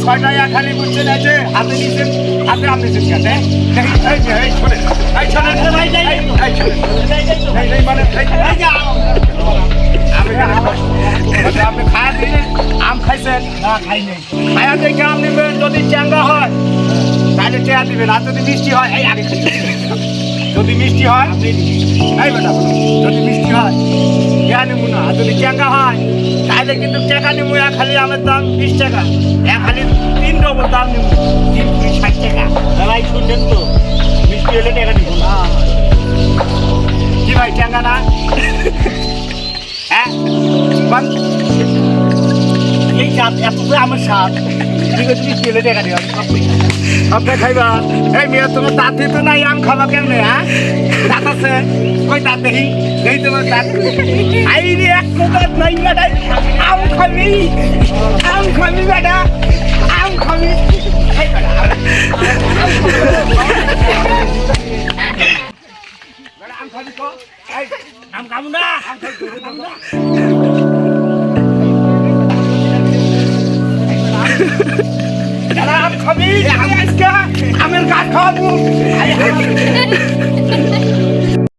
ছয়টা খালি বুঝছেন এই যে হাতে নিচ্ছেন হাতে আপনি নিচ্ছেন কেন এই শোনেন এই শোনেন মানে আপনি খায়া দিন আম খাইছেন না খাই নেই খায়া দেখে আম নেবেন যদি চ্যাঙ্গা হয় তাহলে চেয়া দিবেন আর যদি মিষ্টি হয় এই আগে যদি মিষ্টি হয় এই বেটা যদি মিষ্টি হয় চেয়া নেবো না আর যদি চ্যাঙ্গা হয় তাহলে কিন্তু টাকা নেবো এক খালি আমের দাম 20 টাকা এক খালি 3 ডবল দাম নেবো 60 টাকা ভাই শুনছেন তো মিষ্টি হলে টাকা দিব না কি ভাই চ্যাঙ্গা না হ্যাঁ এই চাপ এত আমার সাপ ঠিক আছে তুমি কেলে টাকা দিও আপনি খাইবা এই মেয়ে তোমার দাঁত দিতে নাই আম খাবা কেমনে হ্যাঁ দাঁত আছে কই দাঁত দেখি এই তোমার দাঁত আই রে এক দাঁত নাই বেটা আম খাবি বেটা আম খাবি এই বেটা আম খাবি তো এই আম খাবো না আম খাবো না আম খাবি আমের গাছ খাবো